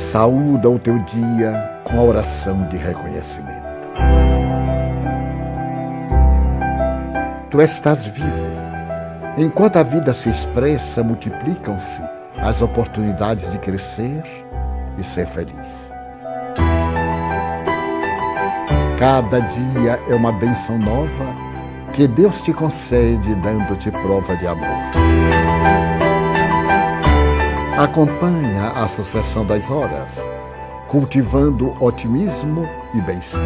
Saúda o teu dia com a oração de reconhecimento. Tu estás vivo. Enquanto a vida se expressa, multiplicam-se as oportunidades de crescer e ser feliz. Cada dia é uma bênção nova que Deus te concede, dando-te prova de amor. Acompanha a sucessão das horas, cultivando otimismo e bem-estar.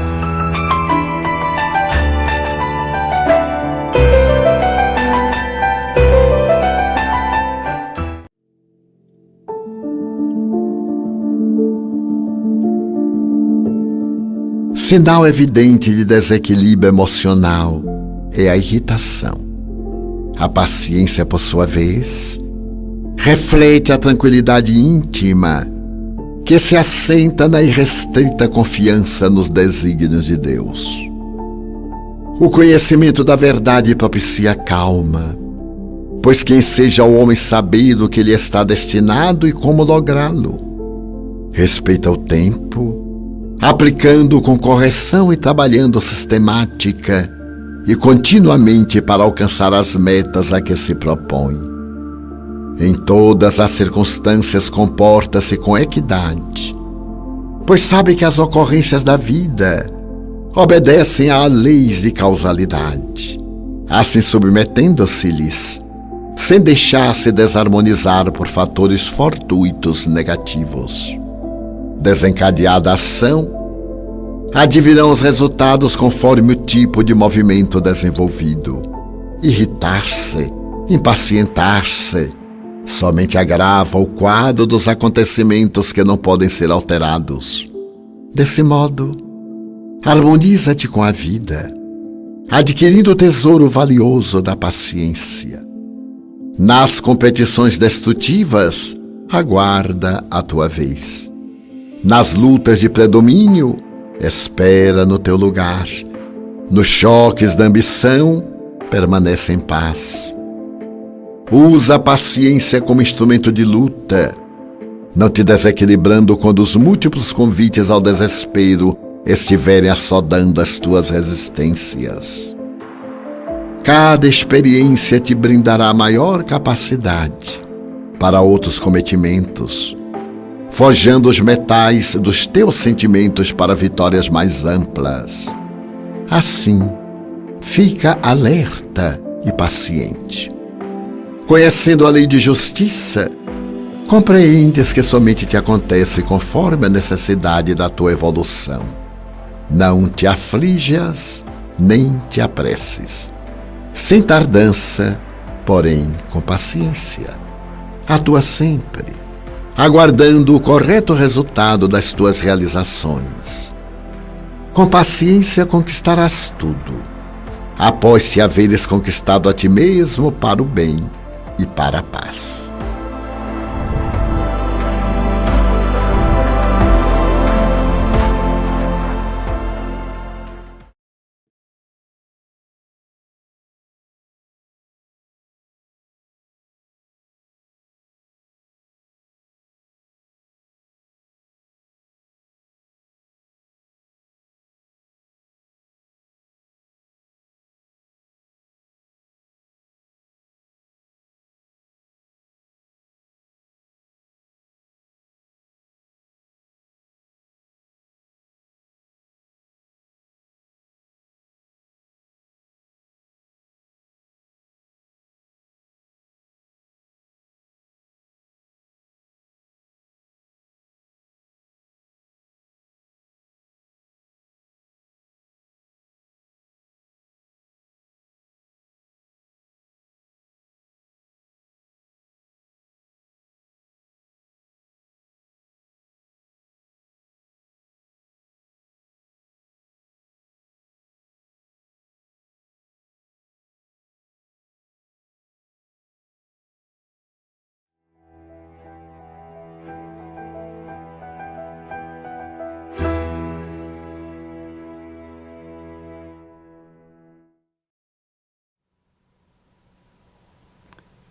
Sinal evidente de desequilíbrio emocional é a irritação. A paciência, por sua vez, reflete a tranquilidade íntima que se assenta na irrestrita confiança nos desígnios de Deus. O conhecimento da verdade propicia calma, pois quem seja o homem sabe do que lhe está destinado e como lográ-lo. Respeita o tempo, aplicando com correção e trabalhando sistemática e continuamente para alcançar as metas a que se propõe. Em todas as circunstâncias comporta-se com equidade, pois sabe que as ocorrências da vida obedecem a leis de causalidade, assim submetendo-se-lhes, sem deixar-se desarmonizar por fatores fortuitos negativos. Desencadeada a ação, advirão os resultados conforme o tipo de movimento desenvolvido. Irritar-se, impacientar-se, somente agrava o quadro dos acontecimentos que não podem ser alterados. Desse modo, harmoniza-te com a vida, adquirindo o tesouro valioso da paciência. Nas competições destrutivas, aguarda a tua vez. Nas lutas de predomínio, espera no teu lugar. Nos choques da ambição, permanece em paz. Usa a paciência como instrumento de luta, não te desequilibrando quando os múltiplos convites ao desespero estiverem assodando as tuas resistências. Cada experiência te brindará maior capacidade para outros cometimentos, forjando os metais dos teus sentimentos para vitórias mais amplas. Assim, fica alerta e paciente. Conhecendo a lei de justiça, compreendes que somente te acontece conforme a necessidade da tua evolução. Não te aflijas, nem te apresses. Sem tardança, porém com paciência. Atua sempre, aguardando o correto resultado das tuas realizações. Com paciência conquistarás tudo, após te haveres conquistado a ti mesmo para o bem e para a paz.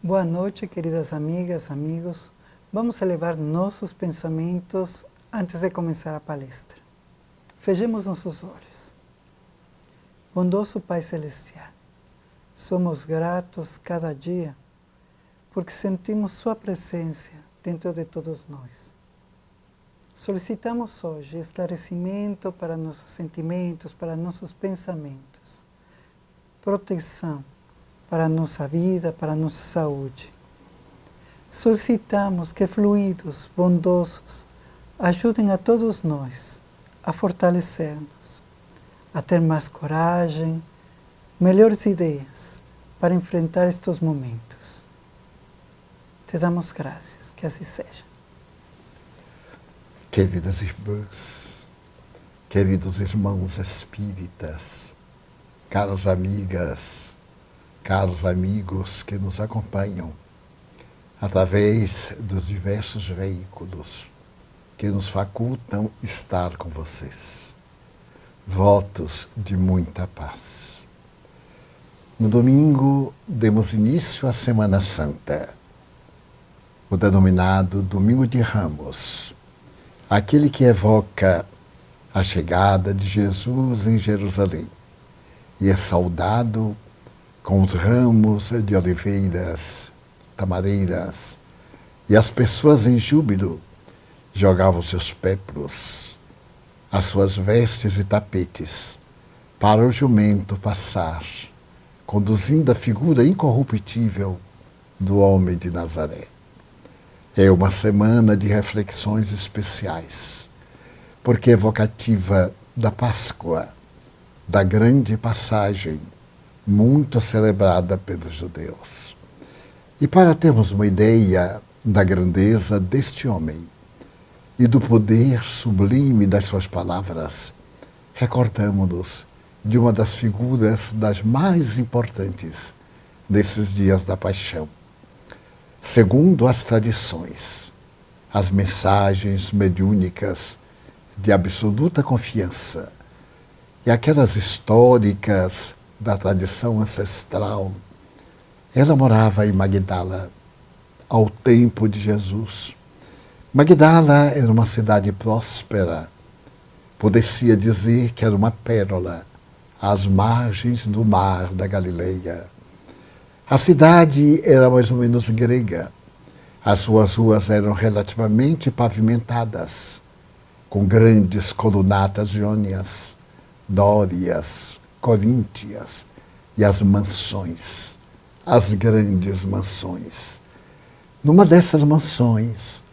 Boa noite, queridas amigas, amigos. Vamos elevar nossos pensamentos Antes de começar a palestra, fechemos nossos olhos. Bondoso Pai Celestial, somos gratos cada dia porque sentimos Sua presença dentro de todos nós. Solicitamos hoje esclarecimento para nossos sentimentos, para nossos pensamentos, proteção para a nossa vida, para a nossa saúde. Solicitamos que fluidos bondosos ajudem a todos nós a fortalecer-nos, a ter mais coragem, melhores ideias para enfrentar estes momentos. Te damos graças, que assim seja. Queridas irmãs, queridos irmãos espíritas, caras amigas, caros amigos que nos acompanham através dos diversos veículos que nos facultam estar com vocês. Votos de muita paz. No domingo, demos início à Semana Santa, o denominado Domingo de Ramos, aquele que evoca a chegada de Jesus em Jerusalém e é saudado com os ramos de oliveiras, tamareiras, e as pessoas em júbilo jogavam seus péplos, as suas vestes e tapetes, para o jumento passar, conduzindo a figura incorruptível do homem de Nazaré. É uma semana de reflexões especiais, porque é evocativa da Páscoa, da grande passagem, muito celebrada pelos judeus. E para termos uma ideia da grandeza deste homem e do poder sublime das suas palavras, recordamo-nos de uma das figuras das mais importantes desses dias da paixão. Segundo as tradições, as mensagens mediúnicas de absoluta confiança e aquelas históricas da tradição ancestral, ela morava em Magdala, ao tempo de Jesus. Magdala era uma cidade próspera, poderia dizer que era uma pérola, às margens do mar da Galileia. A cidade era mais ou menos grega. As suas ruas eram relativamente pavimentadas, com grandes colunatas jônias, dórias, coríntias e as mansões, as grandes mansões. Numa dessas mansões,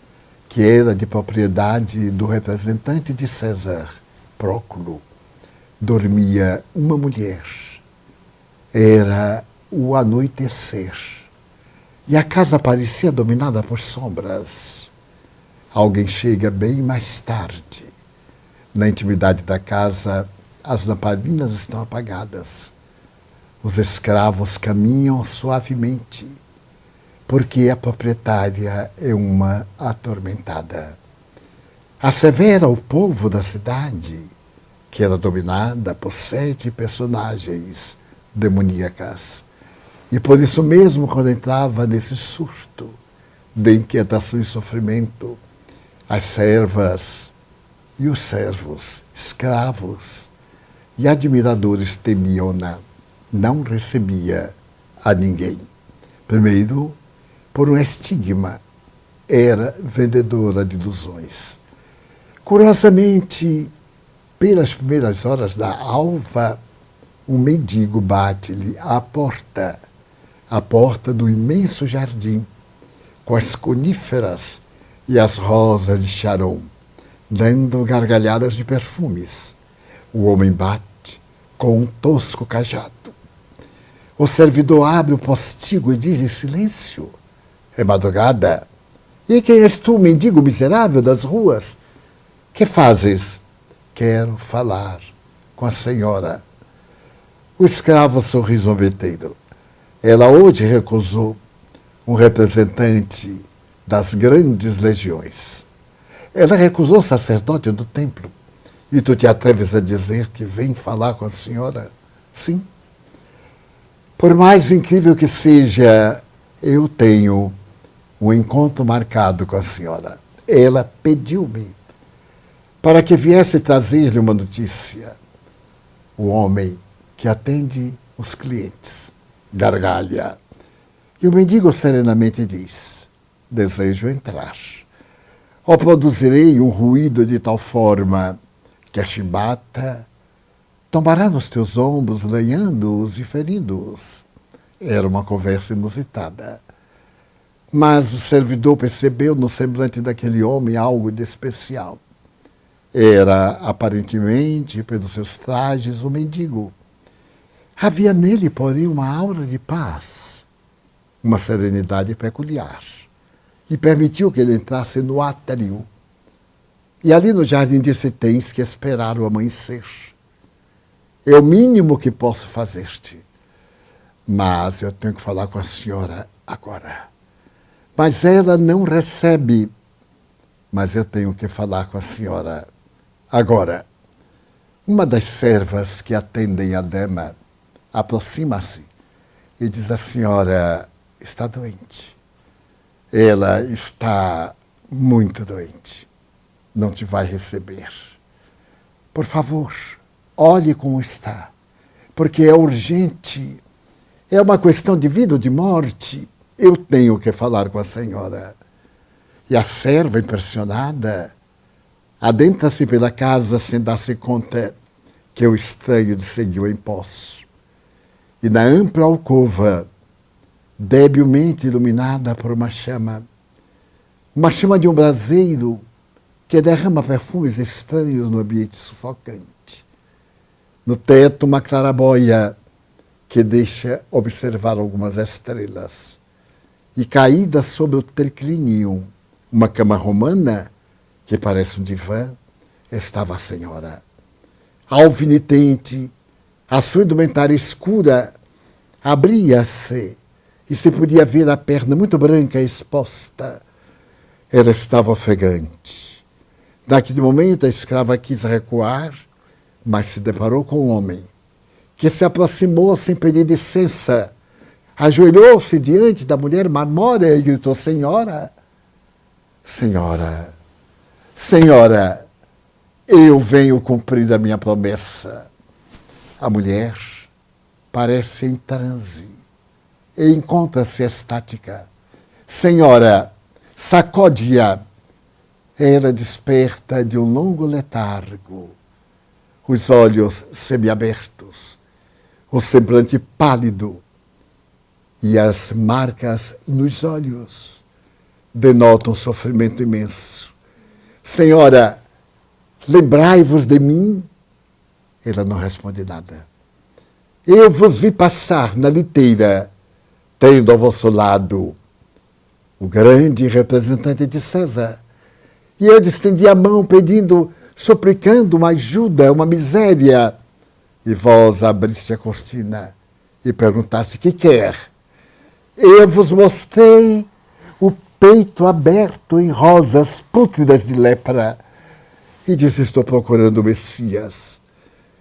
que era de propriedade do representante de César, Próculo, dormia uma mulher. Era o anoitecer, e a casa parecia dominada por sombras. Alguém chega bem mais tarde. Na intimidade da casa, as lamparinas estão apagadas. Os escravos caminham suavemente, porque a proprietária é uma atormentada. Assevera o povo da cidade que era dominada por 7 personagens demoníacas. E por isso mesmo, quando entrava nesse surto de inquietação e sofrimento, as servas e os servos, escravos e admiradores temiam-na, não recebia a ninguém. Primeiro, por um estigma, era vendedora de ilusões. Curiosamente, pelas primeiras horas da alva, um mendigo bate-lhe à porta do imenso jardim, com as coníferas e as rosas de Sharon, dando gargalhadas de perfumes. O homem bate com um tosco cajado. O servidor abre o postigo e diz em silêncio: é madrugada. E quem és tu, mendigo miserável das ruas? Que fazes? Quero falar com a senhora. O escravo sorri zombeteiro. Ela hoje recusou um representante das grandes legiões. Ela recusou o sacerdote do templo. E tu te atreves a dizer que vem falar com a senhora? Sim. Por mais incrível que seja, eu tenho um encontro marcado com a senhora. Ela pediu-me. para que viesse trazer-lhe uma notícia. O homem que atende os clientes gargalha. E o mendigo serenamente diz: desejo entrar. Ou produzirei um ruído de tal forma que a chibata tombará nos teus ombros, lenhando-os e ferindo-os. Era uma conversa inusitada. Mas o servidor percebeu no semblante daquele homem algo de especial. Era, aparentemente, pelos seus trajes, um mendigo. Havia nele, porém, uma aura de paz, uma serenidade peculiar, e permitiu que ele entrasse no átrio. E ali no jardim disse: tens que esperar o amanhecer. É o mínimo que posso fazer-te. Mas eu tenho que falar com a senhora agora. Mas ela não recebe. Mas eu tenho que falar com a senhora agora. Uma das servas que atendem a dama aproxima-se e diz: a senhora está doente. Ela está muito doente. Não te vai receber. Por favor, olhe como está, porque é urgente. É uma questão de vida ou de morte. Eu tenho que falar com a senhora. E a serva, impressionada, adentra-se pela casa sem dar-se conta que o estranho lhe seguiu em poço. E na ampla alcova, debilmente iluminada por uma chama de um braseiro que derrama perfumes estranhos no ambiente sufocante. No teto, uma claraboia que deixa observar algumas estrelas. E caída sobre o triclínio, uma cama romana, que parece um divã, estava a senhora. Alvinitente, a sua indumentária escura abria-se e se podia ver a perna muito branca exposta. Ela estava ofegante. Naquele momento, a escrava quis recuar, mas se deparou com um homem que se aproximou sem pedir licença, ajoelhou-se diante da mulher marmórea e gritou: senhora, senhora, senhora, eu venho cumprir a minha promessa. A mulher parece em transe e encontra-se estática. Senhora, sacode-a. Ela desperta de um longo letargo, os olhos semiabertos, o semblante pálido e as marcas nos olhos denotam um sofrimento imenso. Senhora, lembrai-vos de mim. Ela não responde nada. Eu vos vi passar na liteira, tendo ao vosso lado o grande representante de César. E eu estendi a mão pedindo, suplicando uma ajuda, uma miséria. E vós abriste a cortina e perguntaste: que quer? Eu vos mostrei o peito aberto em rosas pútridas de lepra. E disse: estou procurando o Messias.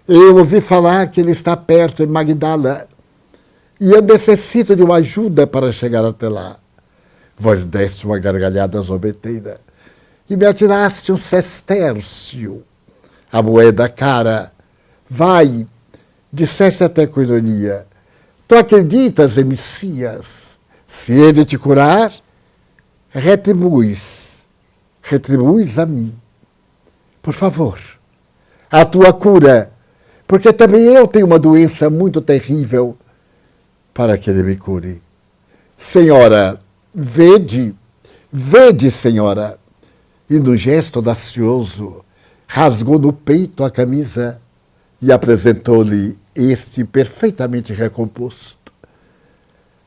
Eu ouvi falar que ele está perto em Magdala. E eu necessito de uma ajuda para chegar até lá. Vós deste uma gargalhada zombeteira e me atiraste um sestércio, a moeda cara. Vai, disseste até com ironia: tu acreditas em Messias? Se ele te curar, retribuis a mim. Por favor, a tua cura, porque também eu tenho uma doença muito terrível, para que ele me cure. Senhora, vede, senhora. E num gesto audacioso, rasgou no peito a camisa e apresentou-lhe este perfeitamente recomposto.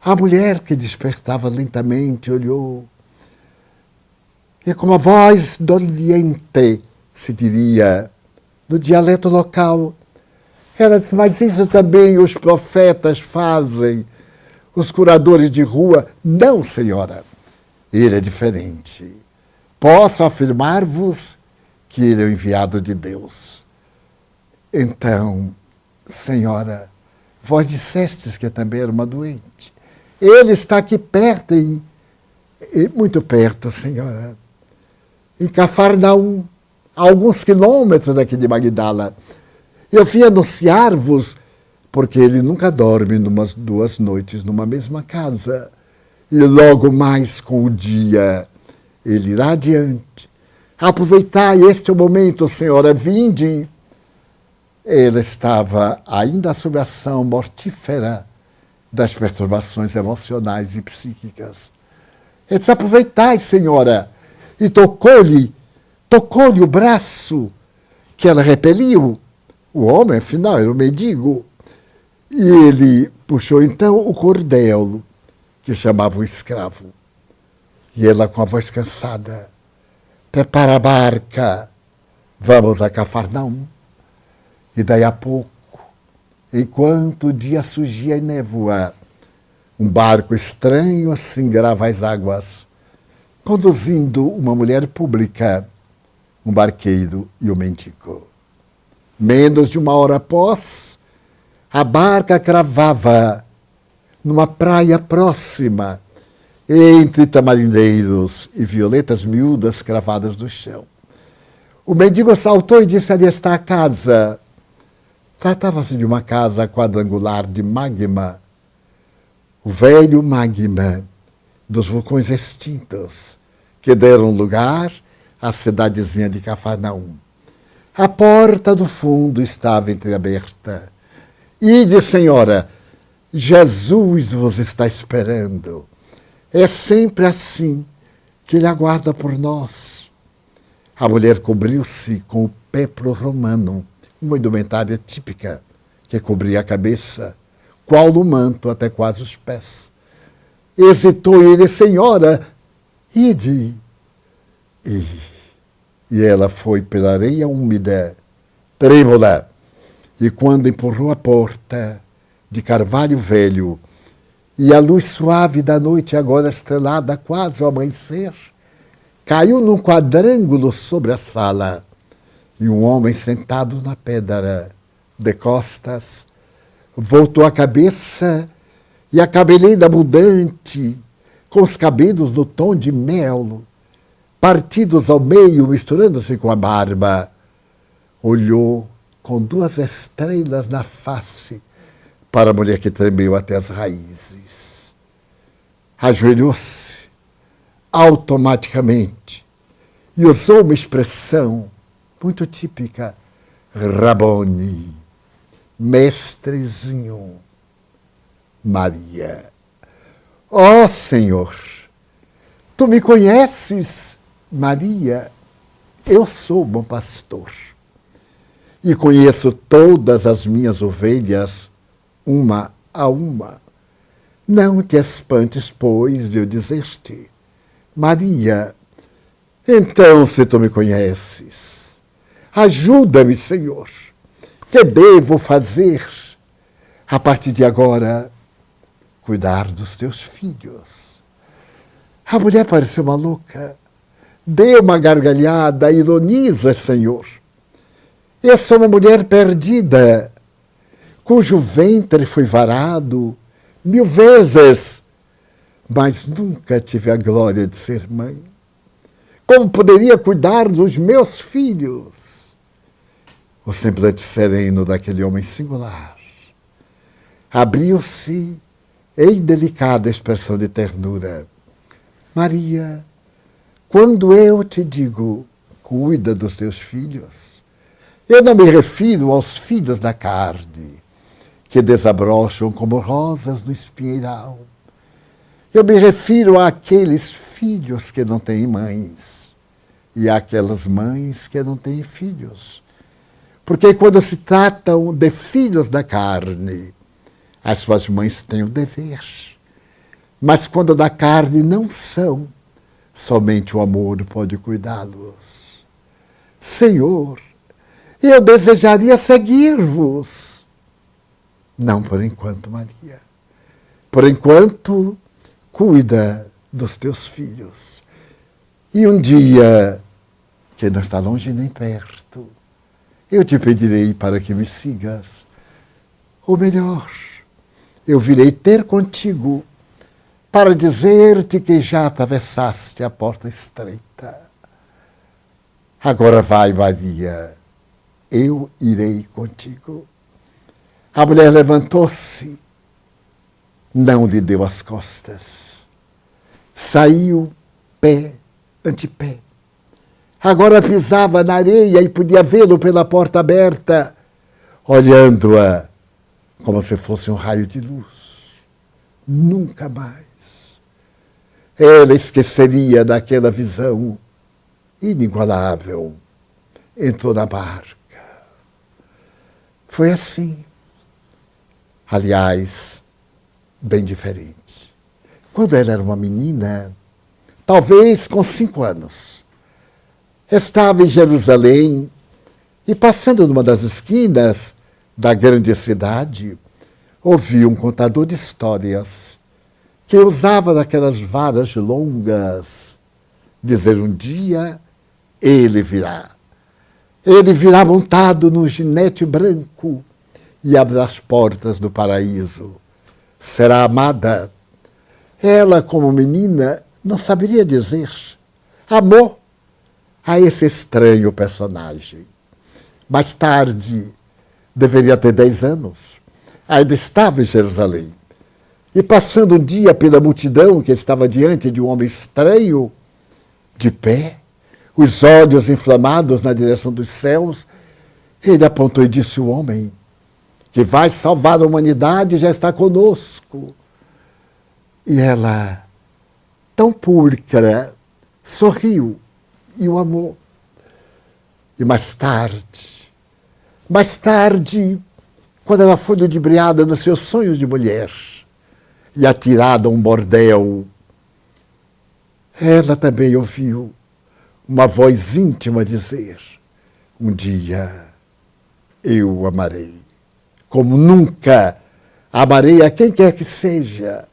A mulher, que despertava lentamente, olhou, e com uma voz doliente, se diria, no dialeto local, ela disse: mas isso também os profetas fazem, os curadores de rua. Não, senhora, ele é diferente. Posso afirmar-vos que ele é o enviado de Deus. Então, senhora, vós dissestes que também era uma doente. Ele está aqui perto, muito perto, senhora. Em Cafarnaum, a alguns quilômetros daqui de Magdala. Eu vim anunciar-vos, porque ele nunca dorme umas 2 noites numa mesma casa. E logo mais com o dia, ele irá adiante. Aproveitai, este é o momento, Senhora, vinde. Ele estava ainda sob a ação mortífera das perturbações emocionais e psíquicas. Ele disse, aproveitai, Senhora. E tocou-lhe o braço, que ela repeliu. O homem, afinal, era um mendigo. E ele puxou, então, o cordel, que chamava o escravo. E ela, com a voz cansada, prepara a barca, vamos a Cafarnaum. E daí a pouco, enquanto o dia surgia em névoa, um barco estranho singrava as águas, conduzindo uma mulher pública, um barqueiro e um mendigo. Menos de 1 hora após, a barca cravava numa praia próxima, entre tamarindeiros e violetas miúdas cravadas no chão. O mendigo saltou e disse, ali está a casa. Tratava-se de uma casa quadrangular de magma, o velho magma dos vulcões extintos, que deram lugar à cidadezinha de Cafarnaum. A porta do fundo estava entreaberta. Ide, Senhora, Jesus vos está esperando. É sempre assim que ele aguarda por nós. A mulher cobriu-se com o peplo romano, uma indumentária típica que cobria a cabeça, qual no manto até quase os pés. Hesitou ele, Senhora, ide. E ela foi pela areia úmida, trêmula, e quando empurrou a porta de carvalho velho, e a luz suave da noite, agora estrelada quase ao amanhecer, caiu num quadrângulo sobre a sala, e um homem sentado na pedra, de costas, voltou a cabeça e a cabeleira abundante, com os cabelos no tom de mel, partidos ao meio, misturando-se com a barba, olhou com 2 estrelas na face para a mulher que tremeu até as raízes. Ajoelhou-se automaticamente e usou uma expressão muito típica, Rabboni, mestrezinho, Maria. Ó Senhor, tu me conheces, Maria, eu sou bom pastor e conheço todas as minhas ovelhas, uma a uma. Não te espantes, pois, de eu dizer-te, Maria, então se tu me conheces, ajuda-me, Senhor, que devo fazer a partir de agora? Cuidar dos teus filhos. A mulher pareceu maluca, deu uma gargalhada, ironiza, Senhor. Eu sou uma mulher perdida, cujo ventre foi varado 1000 vezes, mas nunca tive a glória de ser mãe. Como poderia cuidar dos meus filhos? O semblante sereno daquele homem singular abriu-se em delicada expressão de ternura. Maria, quando eu te digo, cuida dos teus filhos, eu não me refiro aos filhos da carne, que desabrocham como rosas no espinheiral. Eu me refiro àqueles filhos que não têm mães e àquelas mães que não têm filhos. Porque quando se tratam de filhos da carne, as suas mães têm o dever. Mas quando da carne não são, somente o amor pode cuidá-los. Senhor, eu desejaria seguir-vos. Não por enquanto, Maria. Por enquanto, cuida dos teus filhos. E um dia, que não está longe nem perto, eu te pedirei para que me sigas. Ou melhor, eu virei ter contigo para dizer-te que já atravessaste a porta estreita. Agora vai, Maria, eu irei contigo. A mulher levantou-se, não lhe deu as costas. Saiu pé ante pé. Agora pisava na areia e podia vê-lo pela porta aberta, olhando-a como se fosse um raio de luz. Nunca mais ela esqueceria daquela visão inigualável. Entrou na barca. Foi assim. Aliás, bem diferente. Quando ela era uma menina, talvez com 5 anos, estava em Jerusalém e, passando numa das esquinas da grande cidade, ouviu um contador de histórias que usava daquelas varas longas dizer: um dia ele virá. Ele virá montado num jinete branco e abrirá as portas do paraíso. Será amada. Ela, como menina, não saberia dizer. Amou a esse estranho personagem. Mais tarde, deveria ter 10 anos, ainda estava em Jerusalém. E passando um dia pela multidão que estava diante de um homem estranho, de pé, os olhos inflamados na direção dos céus, ele apontou e disse: o homem que vai salvar a humanidade já está conosco. E ela, tão pulcra, sorriu e o amou. E mais tarde, quando ela foi ludibriada nos seus sonhos de mulher e atirada a um bordel, ela também ouviu uma voz íntima dizer: um dia eu o amarei, como nunca amarei a quem quer que seja.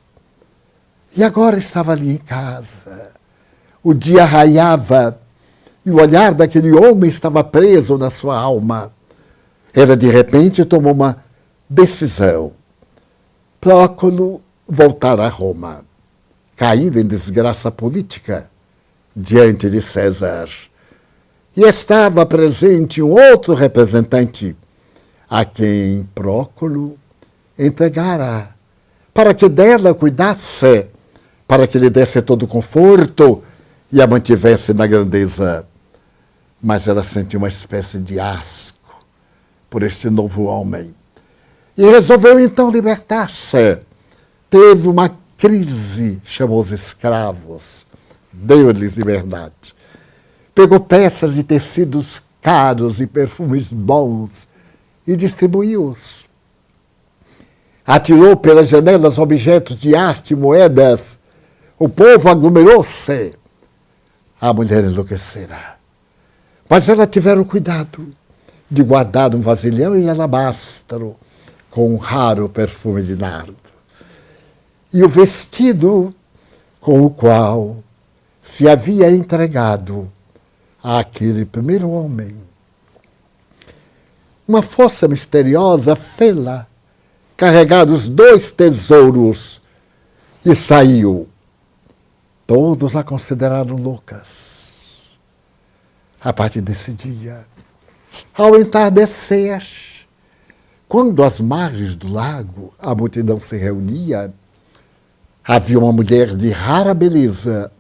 E agora estava ali em casa. O dia raiava e o olhar daquele homem estava preso na sua alma. Ela, de repente, tomou uma decisão. Próculo voltar a Roma, caída em desgraça política diante de César. E estava presente um outro representante a quem Próculo entregara para que dela cuidasse, para que lhe desse todo o conforto e a mantivesse na grandeza. Mas ela sentiu uma espécie de asco por esse novo homem e resolveu então libertar-se. Teve uma crise, chamou os escravos, deu-lhes liberdade. Pegou peças de tecidos caros e perfumes bons e distribuiu-os. Atirou pelas janelas objetos de arte e moedas. O povo aglomerou-se. A mulher enlouquecera. Mas ela tiveram cuidado de guardar um vasilhão em alabastro com um raro perfume de nardo. E o vestido com o qual se havia entregado àquele primeiro homem. Uma força misteriosa fê-la carregar os 2 tesouros e saiu. Todos a consideraram loucas. A partir desse dia, ao entardecer, quando às margens do lago a multidão se reunia, havia uma mulher de rara beleza,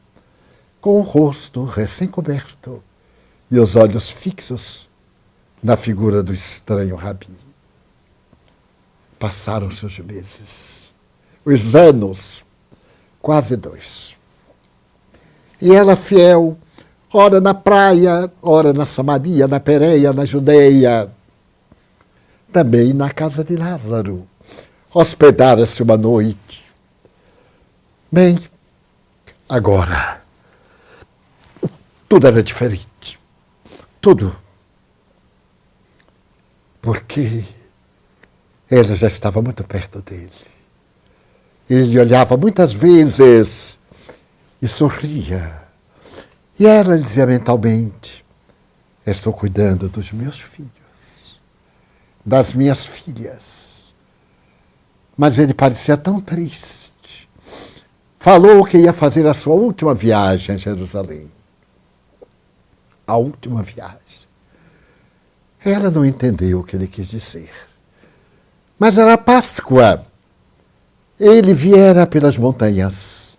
com o rosto recém-coberto e os olhos fixos na figura do estranho rabi. Passaram-se os meses, os anos, quase 2. E ela fiel, ora na praia, ora na Samaria, na Pérea, na Judeia, também na casa de Lázaro, hospedara-se uma noite. Bem, agora, tudo era diferente. Tudo. Porque ela já estava muito perto dele. Ele olhava muitas vezes e sorria. E ela dizia mentalmente: estou cuidando dos meus filhos, das minhas filhas. Mas ele parecia tão triste. Falou que ia fazer a sua última viagem a Jerusalém. a última viagem. Ela não entendeu o que ele quis dizer. Mas era Páscoa. Ele viera pelas montanhas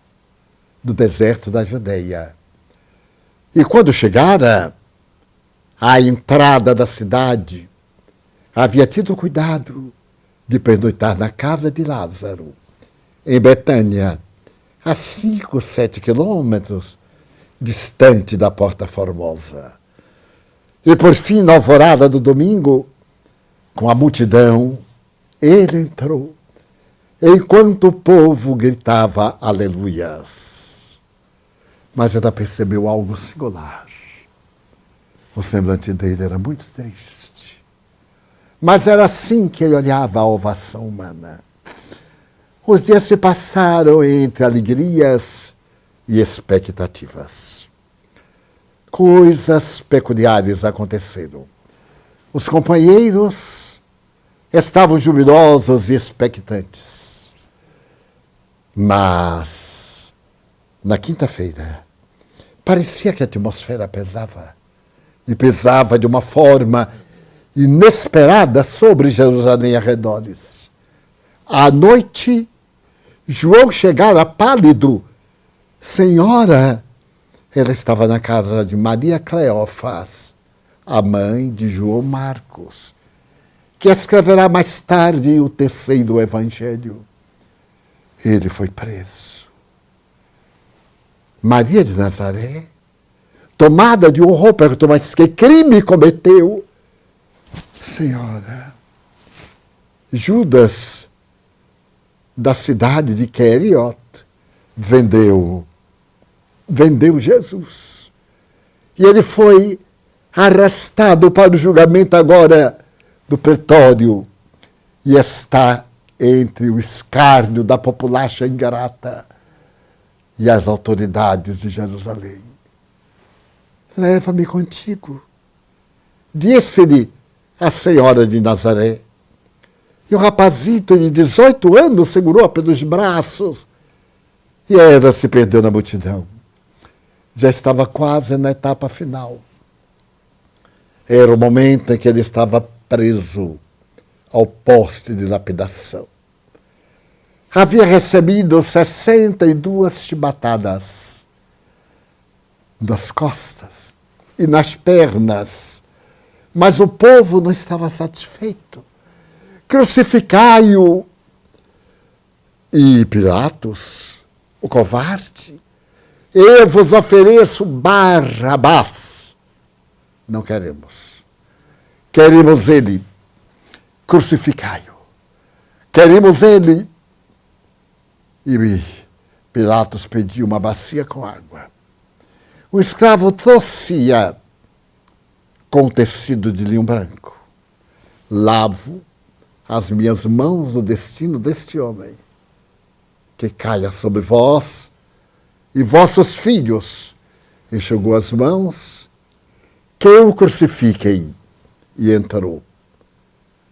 do deserto da Judeia. E quando chegara à entrada da cidade, havia tido cuidado de pernoitar na casa de Lázaro, em Betânia, a 5, 7 quilômetros distante da Porta Formosa. E por fim, na alvorada do domingo, com a multidão, ele entrou, enquanto o povo gritava aleluias. Mas ela percebeu algo singular. O semblante dele era muito triste. Mas era assim que ele olhava a ovação humana. Os dias se passaram entre alegrias e expectativas. Coisas peculiares aconteceram. Os companheiros estavam jubilosos e expectantes. Mas, na quinta-feira, parecia que a atmosfera pesava. E pesava de uma forma inesperada sobre Jerusalém e arredores. À noite, João chegara pálido. Senhora, ela estava na casa de Maria Cleófas, a mãe de João Marcos, que escreverá mais tarde o terceiro evangelho. Ele foi preso. Maria de Nazaré, tomada de horror, perguntou, mas que crime cometeu? Senhora, Judas, da cidade de Queriot, vendeu Jesus. E ele foi arrastado para o julgamento agora do pretório e está entre o escárnio da população ingrata e as autoridades de Jerusalém. Leva-me contigo, disse-lhe a senhora de Nazaré. E o rapazito de 18 anos segurou-a pelos braços e ela se perdeu na multidão. Já estava quase na etapa final. Era o momento em que ele estava preso ao poste de lapidação. Havia recebido 62 chibatadas nas costas e nas pernas, mas o povo não estava satisfeito. Crucificai-o. E Pilatos, o covarde, eu vos ofereço Barrabás. Não queremos. Queremos ele. Crucificai-o. Queremos ele. E Pilatos pediu uma bacia com água. O escravo torcia com tecido de linho branco. Lavo as minhas mãos no destino deste homem, que caia sobre vós e vossos filhos. Enxugou as mãos, que o crucifiquem. E entrou.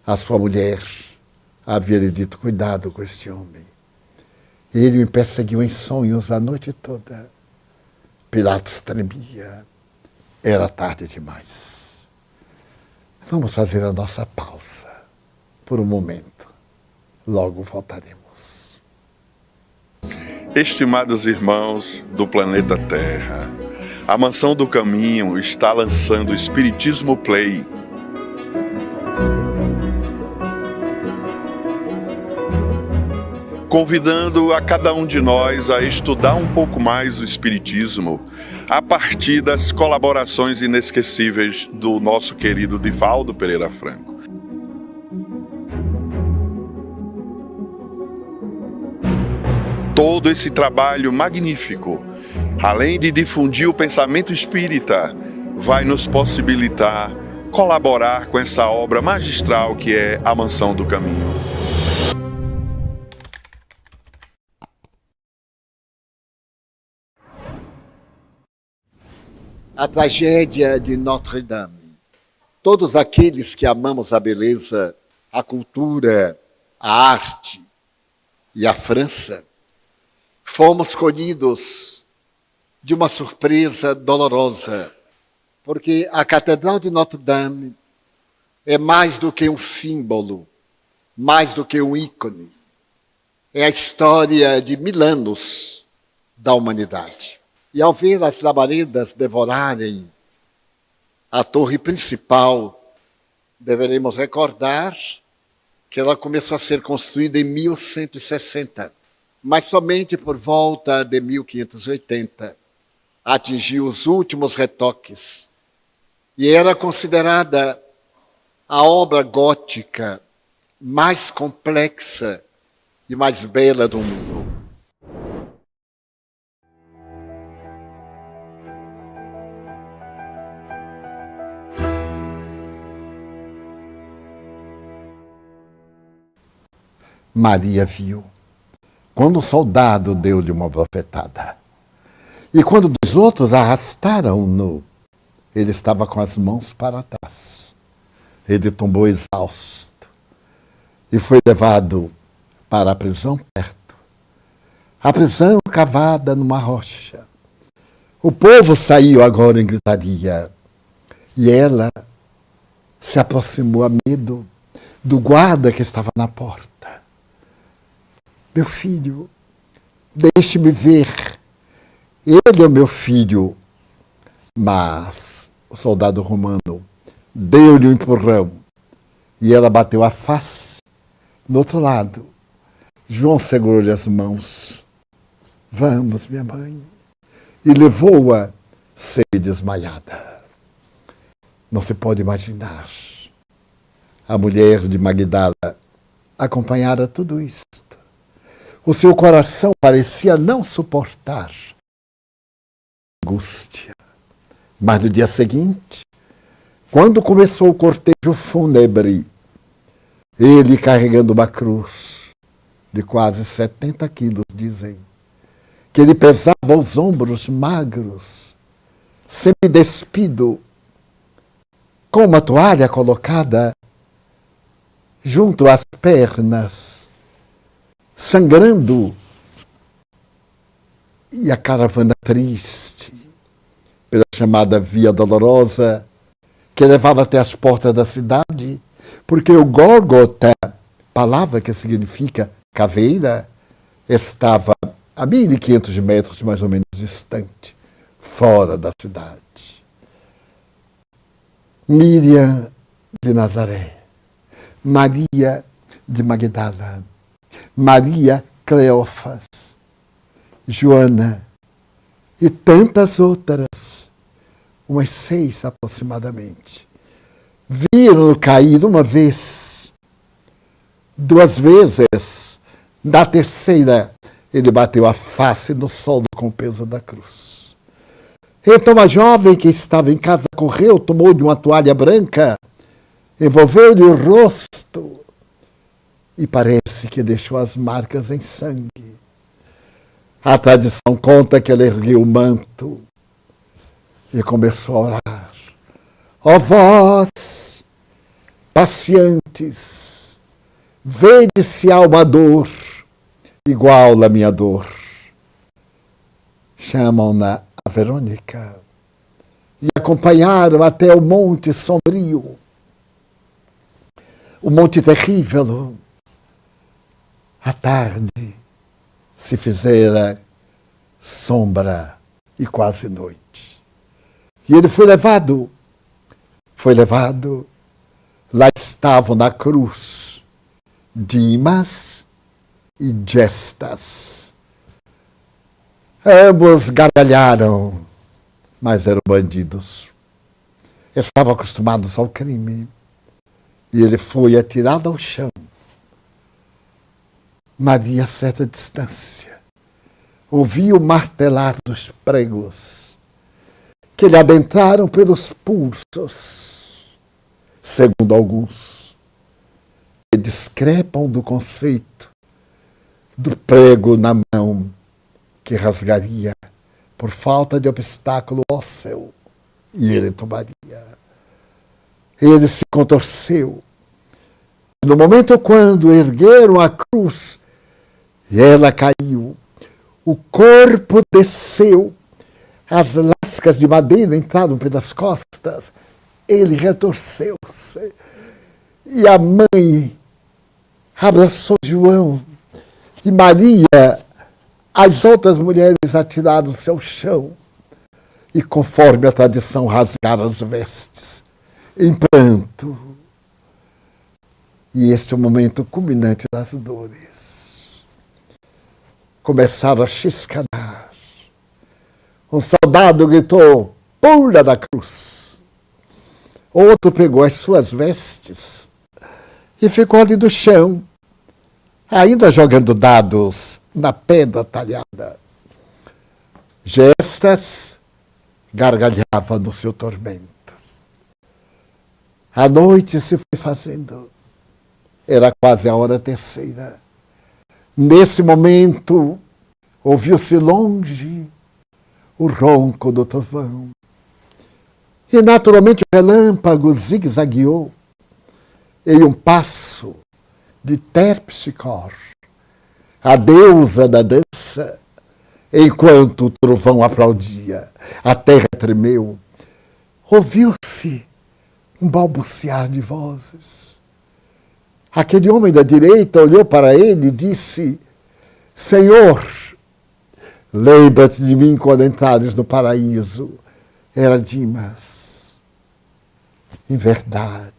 A sua mulher havia lhe dito, cuidado com este homem. Ele me perseguiu em sonhos a noite toda. Pilatos tremia. Era tarde demais. Vamos fazer a nossa pausa por um momento. Logo voltaremos. Estimados irmãos do planeta Terra, a Mansão do Caminho está lançando o Espiritismo Play. Convidando a cada um de nós a estudar um pouco mais o Espiritismo a partir das colaborações inesquecíveis do nosso querido Divaldo Pereira Franco. Todo esse trabalho magnífico, além de difundir o pensamento espírita, vai nos possibilitar colaborar com essa obra magistral que é a Mansão do Caminho. A tragédia de Notre-Dame. Todos aqueles que amamos a beleza, a cultura, a arte e a França, fomos colhidos de uma surpresa dolorosa porque a Catedral de Notre Dame é mais do que um símbolo, mais do que um ícone. É a história de 1000 anos da humanidade. E ao ver as labaredas devorarem a torre principal, deveremos recordar que ela começou a ser construída em 1160, mas somente por volta de 1580 atingiu os últimos retoques e era considerada a obra gótica mais complexa e mais bela do mundo. Maria viu, quando o soldado deu-lhe uma bofetada. E quando os outros arrastaram-no, ele estava com as mãos para trás. Ele tombou exausto e foi levado para a prisão perto. A prisão cavada numa rocha. O povo saiu agora em gritaria. E ela se aproximou a medo do guarda que estava na porta. Meu filho, deixe-me ver. Ele é o meu filho. Mas o soldado romano deu-lhe um empurrão e ela bateu a face no outro lado. João segurou-lhe as mãos. Vamos, minha mãe. E levou-a semi-desmaiada. Não se pode imaginar. A mulher de Magdala acompanhara tudo isto. O seu coração parecia não suportar a angústia. Mas no dia seguinte, quando começou o cortejo fúnebre, ele carregando uma cruz de quase 70 quilos, dizem, que ele pesava os ombros magros, semi-despido, com uma toalha colocada junto às pernas, sangrando, e a caravana triste, pela chamada Via Dolorosa, que levava até as portas da cidade, porque o Gólgota, palavra que significa caveira, estava a 1.500 metros, mais ou menos, distante, fora da cidade. Miriam de Nazaré, Maria de Magdala, Maria Cleófas, Joana e tantas outras, umas 6 aproximadamente, viram-no cair uma vez, 2 vezes, na terceira ele bateu a face no solo com o peso da cruz. Então a jovem que estava em casa correu, tomou-lhe uma toalha branca, envolveu-lhe o rosto e parece que deixou as marcas em sangue. A tradição conta que ele ergueu o manto e começou a orar. Ó vós, pacientes, vede se há uma dor igual à minha dor. Chamam-na a Verônica e acompanharam até o Monte Sombrio, o Monte Terrível. À tarde se fizera sombra e quase noite. E ele foi levado. Lá estavam na cruz Dimas e Gestas. Ambos gargalharam, mas eram bandidos. Estavam acostumados ao crime. E ele foi atirado ao chão. Maria, a certa distância, ouviu o martelar dos pregos que lhe adentraram pelos pulsos, segundo alguns, que discrepam do conceito do prego na mão que rasgaria por falta de obstáculo ósseo e ele tomaria. Ele se contorceu. No momento quando ergueram a cruz, e ela caiu, o corpo desceu, as lascas de madeira entraram pelas costas, ele retorceu-se. E a mãe abraçou João. E Maria, as outras mulheres atiraram-se ao chão. E conforme a tradição, rasgaram as vestes, em pranto. E este é o momento culminante das dores. Começaram a chiscanar. Um soldado gritou, pula da cruz. Outro pegou as suas vestes e ficou ali no chão, ainda jogando dados na pedra talhada. Gestas gargalhava no seu tormento. A noite se foi fazendo. Era quase a hora terceira. Nesse momento, ouviu-se longe o ronco do trovão. E naturalmente o relâmpago zigue-zagueou em um passo de Terpsichore, a deusa da dança, enquanto o trovão aplaudia. A terra tremeu. Ouviu-se um balbuciar de vozes. Aquele homem da direita olhou para ele e disse, Senhor, lembra-te de mim quando entrares no paraíso. Era Dimas. Em verdade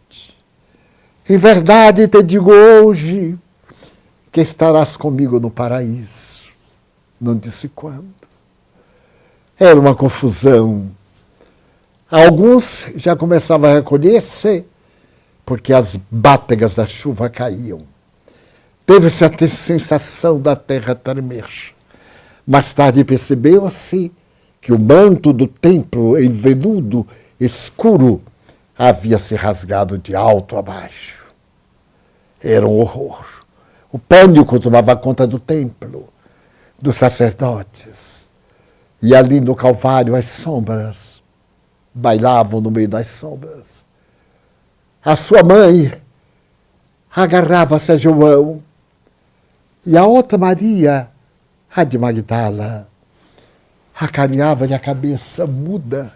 te digo hoje que estarás comigo no paraíso. Não disse quando. Era uma confusão. Alguns já começavam a recolher-se porque as bátegas da chuva caíam. Teve-se a sensação da terra tremer. Mais tarde percebeu-se que o manto do templo em veludo escuro havia se rasgado de alto a baixo. Era um horror. O pânico tomava conta do templo, dos sacerdotes. E ali no Calvário as sombras bailavam no meio das sombras. A sua mãe agarrava-se a João e a outra Maria, a de Magdala, acarinhava-lhe a cabeça muda,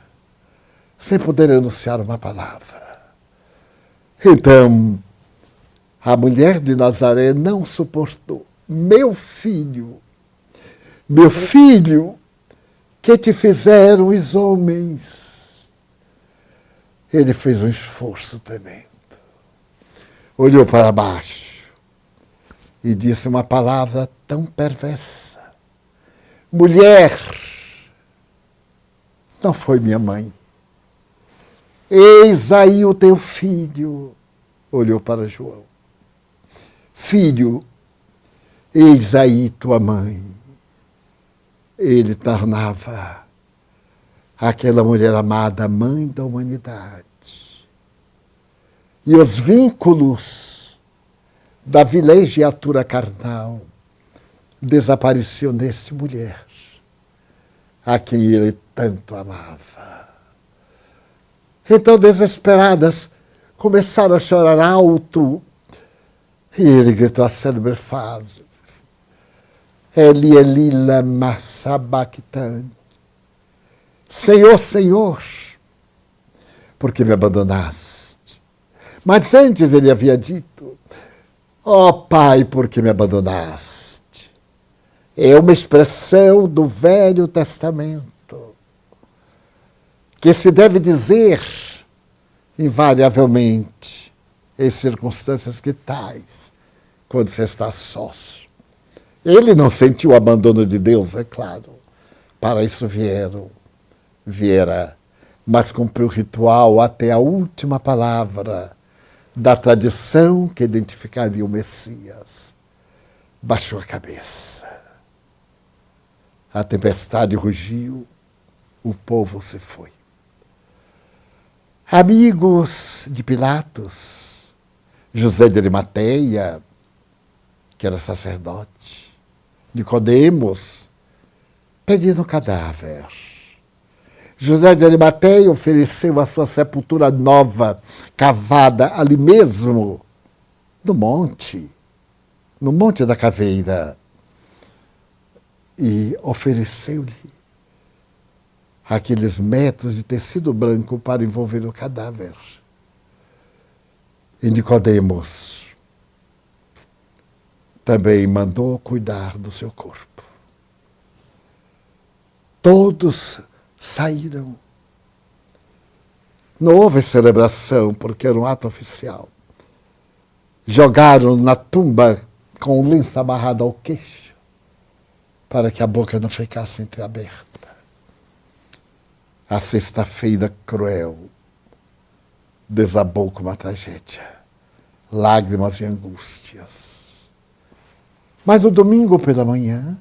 sem poder anunciar uma palavra. Então, a mulher de Nazaré não suportou. Meu filho, que te fizeram os homens? Ele fez um esforço tremendo. Olhou para baixo e disse uma palavra tão perversa. Mulher, não foi minha mãe. Eis aí o teu filho. Olhou para João. Filho, eis aí tua mãe. Ele tornava aquela mulher amada mãe da humanidade. E os vínculos da vilegiatura carnal desapareciam nessa mulher, a quem ele tanto amava. Então, desesperadas, começaram a chorar alto. E ele gritou a célebre frase, Eli, Eli, lama sabachthani. Senhor, Senhor, por que me abandonaste? Mas antes ele havia dito, ó Pai, por que me abandonaste? É uma expressão do Velho Testamento, que se deve dizer invariavelmente em circunstâncias que tais, quando você está sós. Ele não sentiu o abandono de Deus, é claro. Para isso viera, mas cumpriu o ritual até a última palavra da tradição que identificaria o Messias. Baixou a cabeça. A tempestade rugiu, o povo se foi. Amigos de Pilatos, José de Arimateia, que era sacerdote, Nicodemos, pedindo o cadáver. José de Arimateia ofereceu a sua sepultura nova, cavada ali mesmo, no Monte da Caveira, e ofereceu-lhe aqueles metros de tecido branco para envolver o cadáver. E Nicodemos também mandou cuidar do seu corpo. Todos saíram. Não houve celebração, porque era um ato oficial. Jogaram na tumba com um lenço amarrado ao queixo, para que a boca não ficasse entreaberta. A sexta-feira cruel desabou com uma tragédia, lágrimas e angústias. Mas no domingo pela manhã,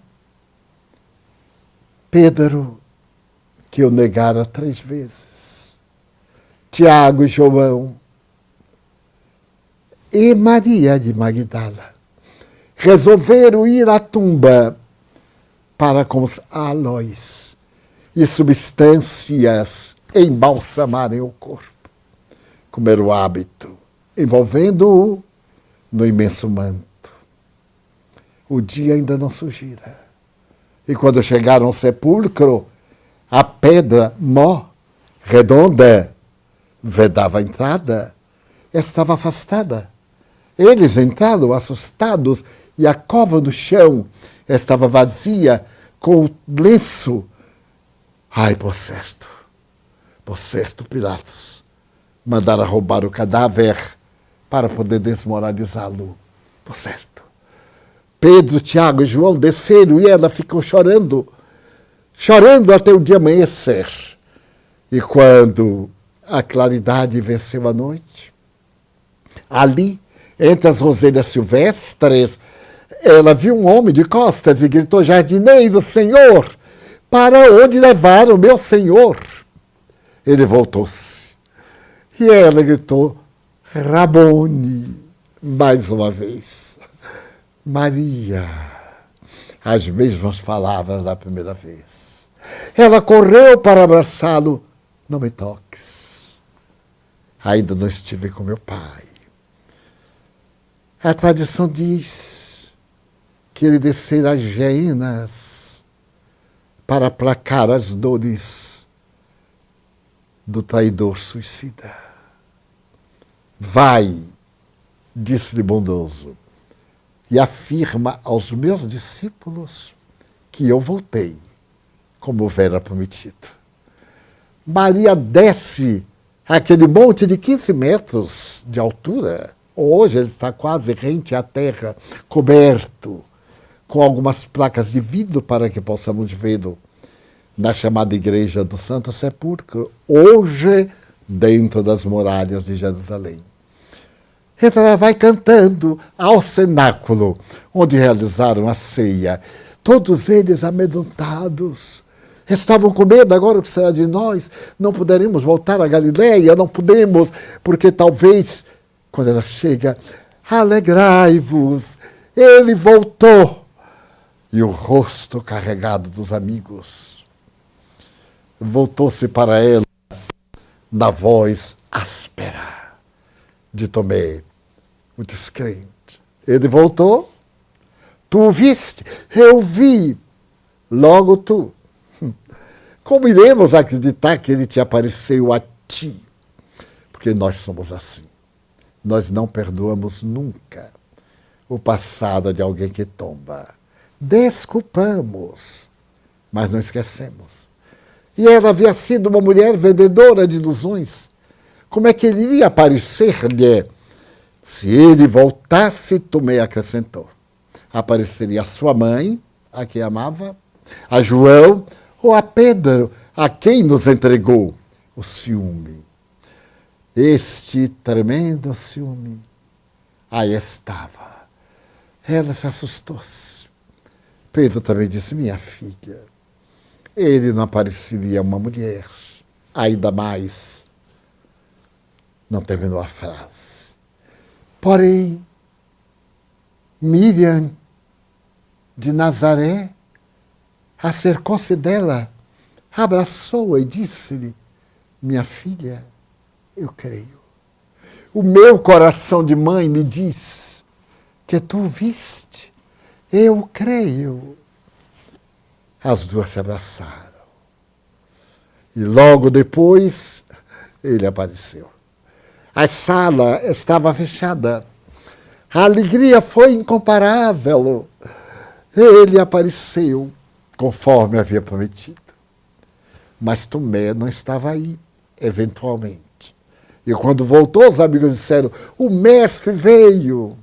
Pedro, que o negara 3 vezes, Tiago e João e Maria de Magdala resolveram ir à tumba para com os aloes e substâncias embalsamarem o corpo, como era o hábito, envolvendo-o no imenso manto. O dia ainda não surgira. E quando chegaram ao sepulcro, a pedra mó, redonda, vedava a entrada, estava afastada. Eles entraram assustados e a cova no chão estava vazia, com o lenço. Ai, por certo, Pilatos mandara roubar o cadáver para poder desmoralizá-lo. Por certo. Pedro, Tiago e João desceram e ela ficou chorando até o dia amanhecer. E quando a claridade venceu a noite, ali, entre as roseiras silvestres, ela viu um homem de costas e gritou: jardineiro, Senhor, para onde levaram o meu Senhor? Ele voltou-se. E ela gritou: Rabone, mais uma vez. Maria. As mesmas palavras da primeira vez. Ela correu para abraçá-lo. Não me toques. Ainda não estive com meu pai. A tradição diz que ele descera as geenas para aplacar as dores do traidor suicida. Vai, disse-lhe bondoso, e afirma aos meus discípulos que eu voltei, como era prometido. Maria desce aquele monte de 15 metros de altura. Hoje ele está quase rente à terra, coberto com algumas placas de vidro para que possamos vê-lo na chamada Igreja do Santo Sepulcro, hoje dentro das muralhas de Jerusalém. Então ela vai cantando ao cenáculo, onde realizaram a ceia. Todos eles amedrontados. Estavam com medo, agora o que será de nós? Não poderemos voltar a Galileia, não podemos, porque talvez, quando ela chega, alegrai-vos, ele voltou. E o rosto carregado dos amigos voltou-se para ela na voz áspera de Tomé, o descrente. Ele voltou, tu o viste, eu vi, logo tu. Como iremos acreditar que ele te apareceu a ti? Porque nós somos assim. Nós não perdoamos nunca o passado de alguém que tomba. Desculpamos, mas não esquecemos. E ela havia sido uma mulher vendedora de ilusões. Como é que ele iria aparecer-lhe? Se ele voltasse, Tomé acrescentou. Apareceria a sua mãe, a quem amava, a João, ou a Pedro, a quem nos entregou o ciúme. Este tremendo ciúme aí estava. Ela se assustou-se. Pedro também disse: minha filha, ele não apareceria uma mulher, ainda mais. Não terminou a frase. Porém, Miriam de Nazaré acercou-se dela, abraçou-a e disse-lhe: minha filha, eu creio. O meu coração de mãe me diz que tu viste. Eu creio. As duas se abraçaram. E logo depois, ele apareceu. A sala estava fechada. A alegria foi incomparável. Ele apareceu, conforme havia prometido. Mas Tomé não estava aí, eventualmente. E quando voltou, os amigos disseram, o mestre veio.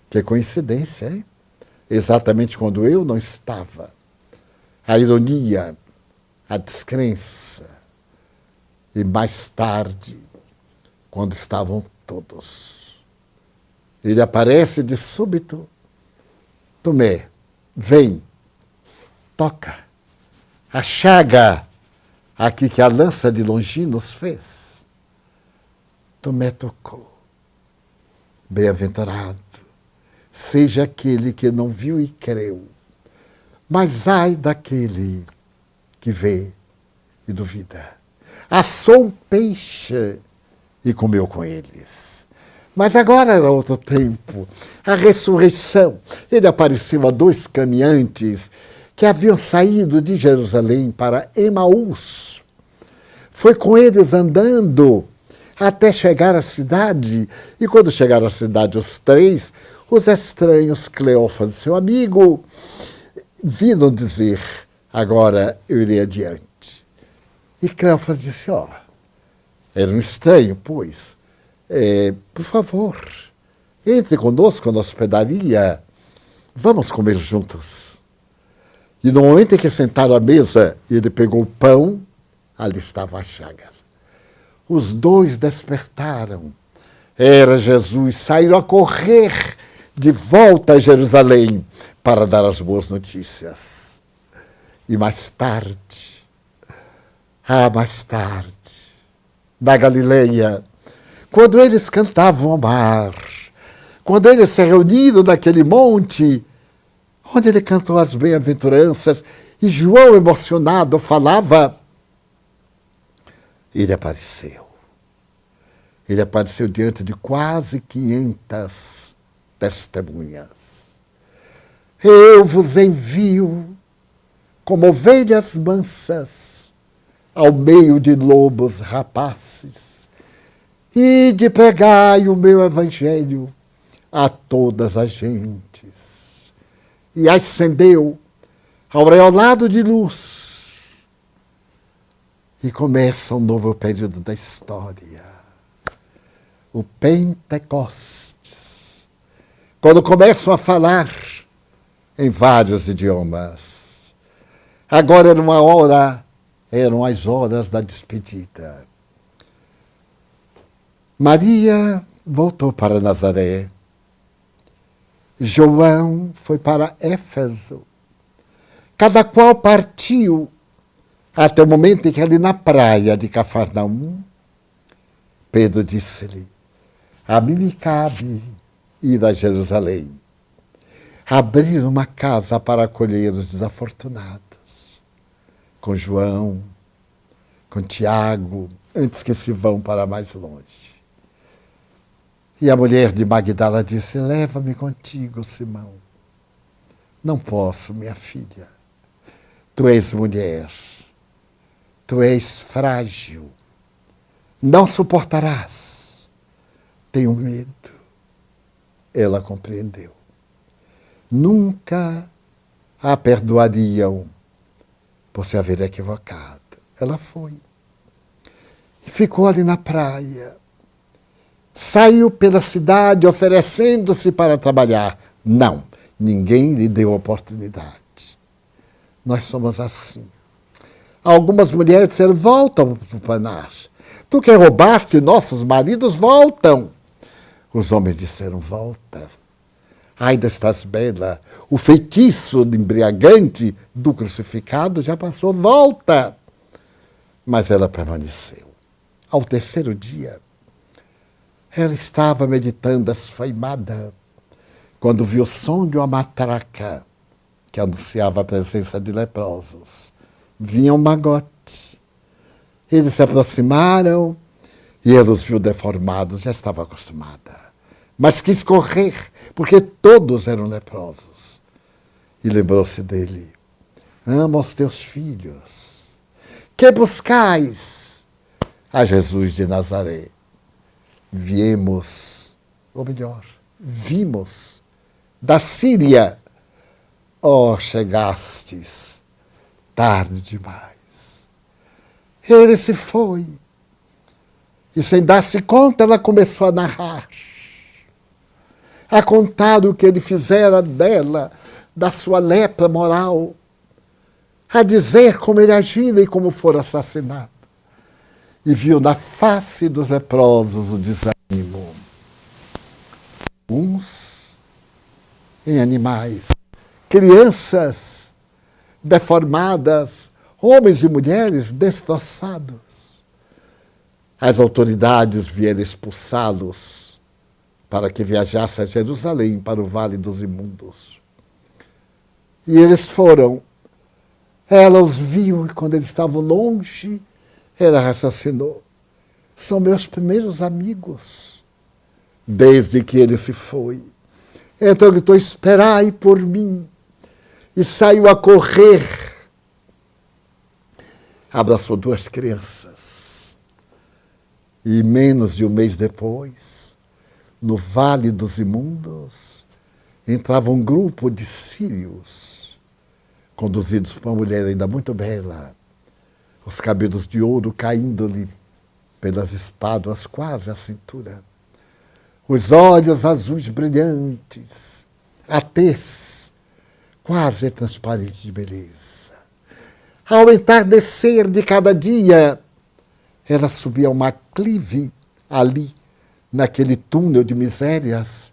Que coincidência, hein? Exatamente quando eu não estava. A ironia, a descrença. E mais tarde, quando estavam todos. Ele aparece de súbito. Tomé, vem, toca. A chaga aqui que a lança de Longinos fez. Tomé tocou. Bem-aventurado seja aquele que não viu e creu, mas ai daquele que vê e duvida. Assou um peixe e comeu com eles. Mas agora era outro tempo, a ressurreição. Ele apareceu a 2 caminhantes que haviam saído de Jerusalém para Emaús. Foi com eles andando até chegar à cidade. E quando chegaram à cidade os 3, os estranhos, Cleófas e seu amigo, viram dizer, agora eu irei adiante. E Cleófas disse, era um estranho, pois, por favor, entre conosco na hospedaria, vamos comer juntos. E no momento em que sentaram à mesa, ele pegou o pão, ali estava a chagas. Os 2 despertaram. Era Jesus, saíram a correr de volta a Jerusalém para dar as boas notícias. E mais tarde, na Galileia, quando eles cantavam ao mar, quando eles se reuniram naquele monte, onde ele cantou as bem-aventuranças, e João, emocionado, falava, ele apareceu. Ele apareceu diante de quase 500 testemunhas. Eu vos envio como ovelhas mansas ao meio de lobos rapazes, e de pregai o meu evangelho a todas as gentes. E ascendeu, aureolado de luz, e começa um novo período da história, o Pentecostes, quando começam a falar em vários idiomas. Agora eram as horas da despedida. Maria voltou para Nazaré. João foi para Éfeso. Cada qual partiu até o momento em que ali na praia de Cafarnaum, Pedro disse-lhe, a mim me cabe ir a Jerusalém, abrir uma casa para acolher os desafortunados, com João, com Tiago, antes que se vão para mais longe. E a mulher de Magdala disse, leva-me contigo, Simão. Não posso, minha filha. Tu és mulher, tu és frágil, não suportarás. Tenho medo. Ela compreendeu. Nunca a perdoariam por se haver equivocado. Ela foi. E ficou ali na praia. Saiu pela cidade oferecendo-se para trabalhar. Não, ninguém lhe deu oportunidade. Nós somos assim. Algumas mulheres disseram, voltam para o panar. Tu que roubaste nossos maridos, voltam. Os homens disseram, volta. Ainda estás bela. O feitiço embriagante do crucificado já passou, volta. Mas ela permaneceu. Ao 3º dia, ela estava meditando esfaimada, quando viu o som de uma matraca que anunciava a presença de leprosos. Vinha um magote. Eles se aproximaram e ela os viu deformados, já estava acostumada. Mas quis correr, porque todos eram leprosos. E lembrou-se dele. Ama os teus filhos. Que buscais? A Jesus de Nazaré. Viemos, ou melhor, vimos, da Síria. Oh, chegastes tarde demais. Ele se foi. E sem dar-se conta, ela começou a narrar. A contar o que ele fizera dela, da sua lepra moral. A dizer como ele agira e como for assassinado. E viu na face dos leprosos o desânimo. Uns em animais, crianças deformadas, homens e mulheres destroçados. As autoridades vieram expulsá-los para que viajasse a Jerusalém, para o Vale dos Imundos. E eles foram. Ela os viu e quando eles estavam longe, ela raciocinou. São meus primeiros amigos, desde que ele se foi. Então gritou, esperai por mim. E saiu a correr. Abraçou duas crianças. E menos de um mês depois, no Vale dos Imundos, entrava um grupo de sírios, conduzidos por uma mulher ainda muito bela, os cabelos de ouro caindo-lhe pelas espáduas quase à cintura, os olhos azuis brilhantes, a tez quase transparente de beleza. Ao entardecer de cada dia, ela subia uma clive ali, naquele túnel de misérias,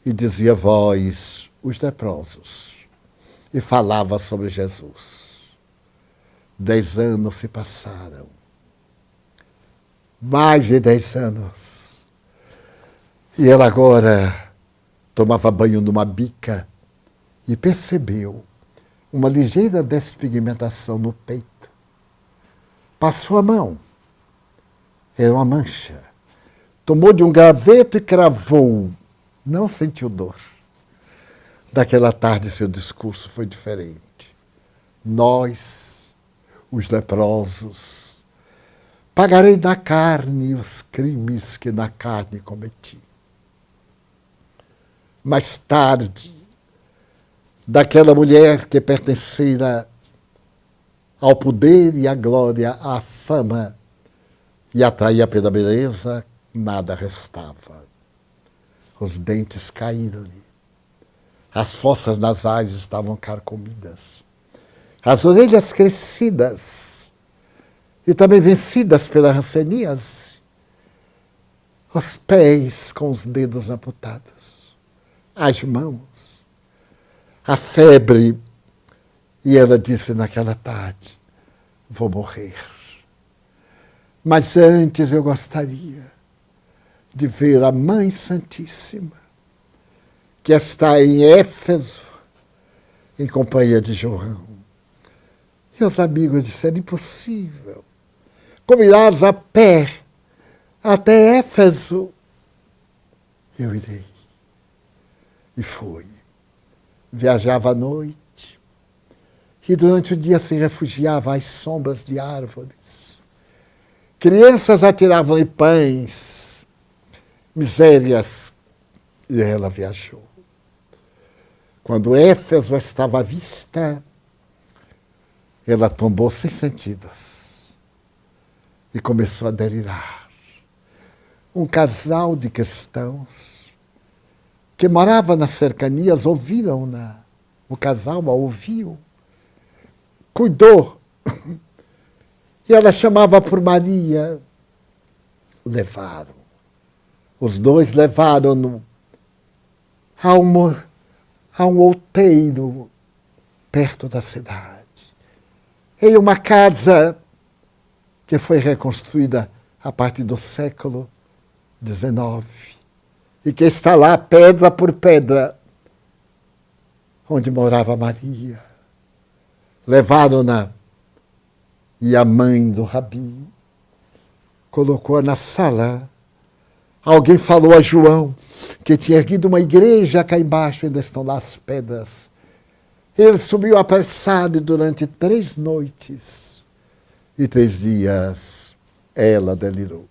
e dizia, vós, os leprosos, e falava sobre Jesus. 10 anos se passaram. Mais de 10 anos. E ela agora tomava banho numa bica e percebeu uma ligeira despigmentação no peito. Passou a mão. Era uma mancha. Tomou de um graveto e cravou. Não sentiu dor. Daquela tarde seu discurso foi diferente. Nós, os leprosos, pagarei na carne os crimes que na carne cometi. Mais tarde, daquela mulher que pertencera ao poder e à glória, à fama, e atraía pela beleza, nada restava. Os dentes caíram-lhe. As fossas nasais estavam carcomidas. As orelhas crescidas e também vencidas pela ranceníase. Os pés com os dedos amputados. As mãos. A febre. E ela disse naquela tarde, vou morrer. Mas antes eu gostaria de ver a Mãe Santíssima, que está em Éfeso, em companhia de João. E os amigos disseram, impossível. Como irás a pé até Éfeso? Eu irei. E fui. Viajava à noite. E durante o dia se refugiava às sombras de árvores. Crianças atiravam-lhe pães, misérias, e ela viajou. Quando Éfeso estava à vista, ela tombou sem sentidos e começou a delirar. Um casal de cristãos que morava nas cercanias ouviram-na. O casal a ouviu, cuidou. E ela chamava por Maria. Levaram. Os dois levaram-no a um outeiro perto da cidade. Em uma casa que foi reconstruída a partir do século XIX. E que está lá, pedra por pedra, onde morava Maria. Levaram-na. E a mãe do Rabi colocou-a na sala. Alguém falou a João que tinha erguido uma igreja cá embaixo, ainda estão lá as pedras. Ele subiu apressado e durante 3 noites E 3 dias ela delirou.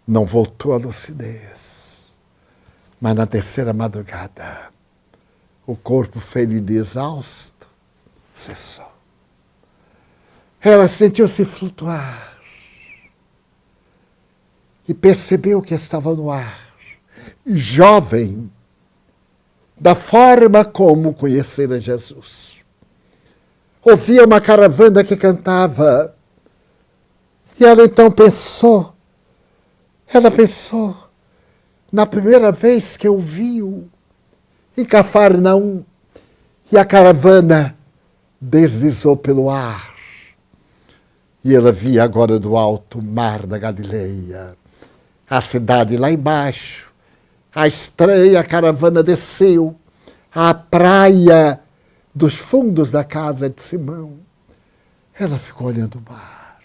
Não voltou à lucidez. Mas na 3ª madrugada, o corpo ferido e exausto cessou. Ela sentiu-se flutuar e percebeu que estava no ar, jovem, da forma como conhecera Jesus. Ouvia uma caravana que cantava, e ela então pensou, na primeira vez que ouviu em Cafarnaum, e a caravana deslizou pelo ar, e ela via agora do alto mar da Galileia, a cidade lá embaixo, a estreia, a caravana desceu à praia dos fundos da casa de Simão. Ela ficou olhando o mar.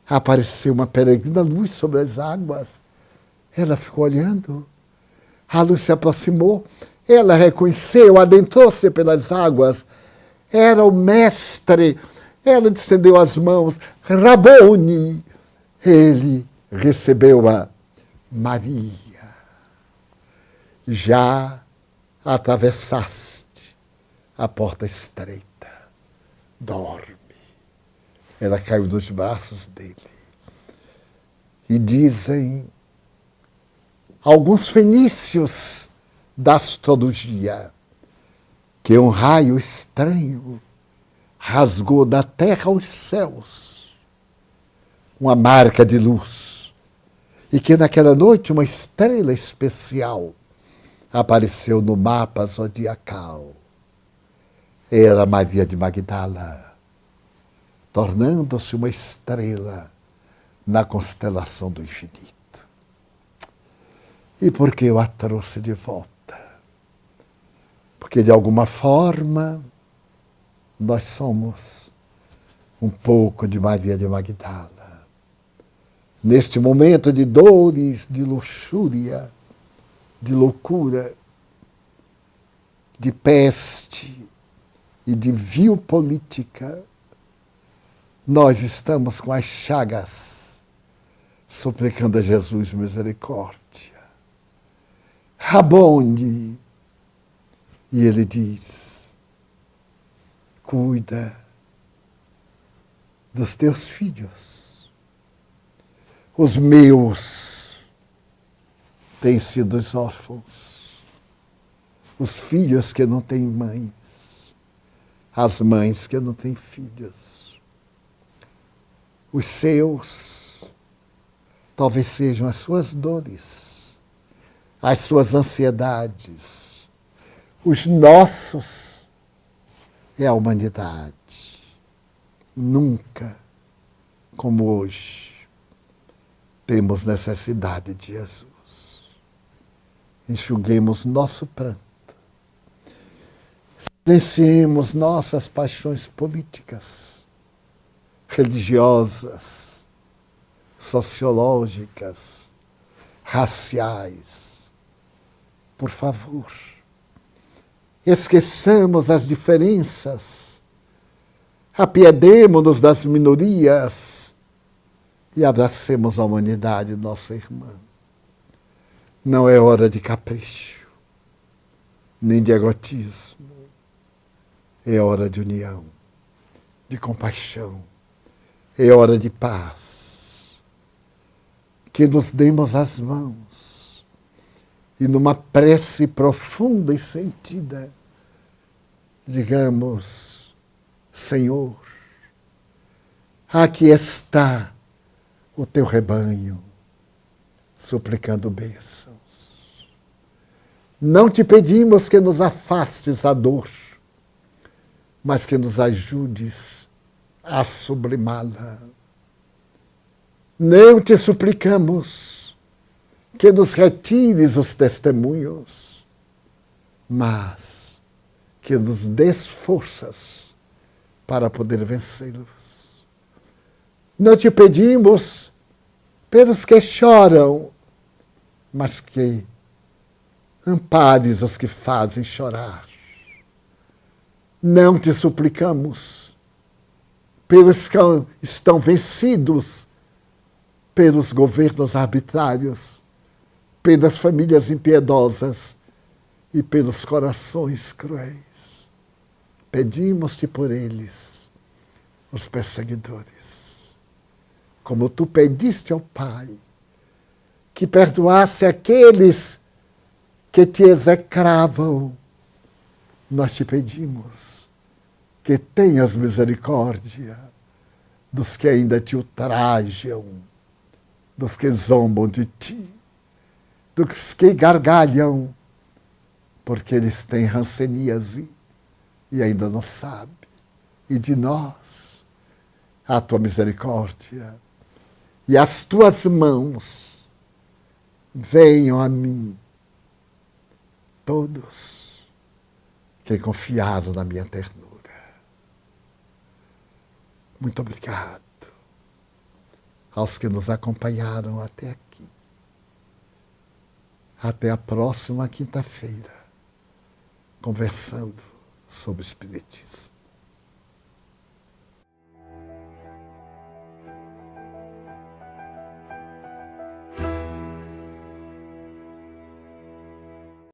Apareceu uma peregrina luz sobre as águas. Ela ficou olhando. A luz se aproximou. Ela reconheceu, adentrou-se pelas águas. Era o mestre. Ela estendeu as mãos. Rabone. Ele recebeu-a. Maria. Já atravessaste a porta estreita. Dorme. Ela caiu nos braços dele. E dizem alguns fenícios da astrologia que um raio estranho rasgou da terra aos céus uma marca de luz. E que naquela noite uma estrela especial apareceu no mapa zodiacal. Era Maria de Magdala, tornando-se uma estrela na constelação do infinito. E por que eu a trouxe de volta? Porque de alguma forma nós somos um pouco de Maria de Magdala. Neste momento de dores, de luxúria, de loucura, de peste e de vil política, nós estamos com as chagas suplicando a Jesus misericórdia. Rabone. E ele diz, cuida dos teus filhos. Os meus têm sido os órfãos, os filhos que não têm mães, as mães que não têm filhos. Os seus talvez sejam as suas dores, as suas ansiedades. Os nossos é a humanidade. Nunca como hoje temos necessidade de Jesus. Enxuguemos nosso pranto. Silenciemos nossas paixões políticas, religiosas, sociológicas, raciais. Por favor, esqueçamos as diferenças, apiedemo-nos das minorias, e abracemos a humanidade, nossa irmã. Não é hora de capricho, nem de egotismo. É hora de união, de compaixão. É hora de paz. Que nos demos as mãos e numa prece profunda e sentida, digamos, Senhor, aqui está o teu rebanho, suplicando bênçãos. Não te pedimos que nos afastes a dor, mas que nos ajudes a sublimá-la. Não te suplicamos que nos retires os testemunhos, mas que nos dês forças para poder vencê-los. Não te pedimos pelos que choram, mas que ampares os que fazem chorar. Não te suplicamos pelos que estão vencidos pelos governos arbitrários, pelas famílias impiedosas e pelos corações cruéis. Pedimos-te por eles, os perseguidores, como tu pediste ao Pai, que perdoasse aqueles que te execravam. Nós te pedimos que tenhas misericórdia dos que ainda te ultrajam, dos que zombam de ti, dos que gargalham, porque eles têm hanseníase e ainda não sabem. E de nós, a tua misericórdia e as tuas mãos venham a mim, todos que confiaram na minha ternura. Muito obrigado aos que nos acompanharam até aqui. Até a próxima quinta-feira, conversando sobre o Espiritismo.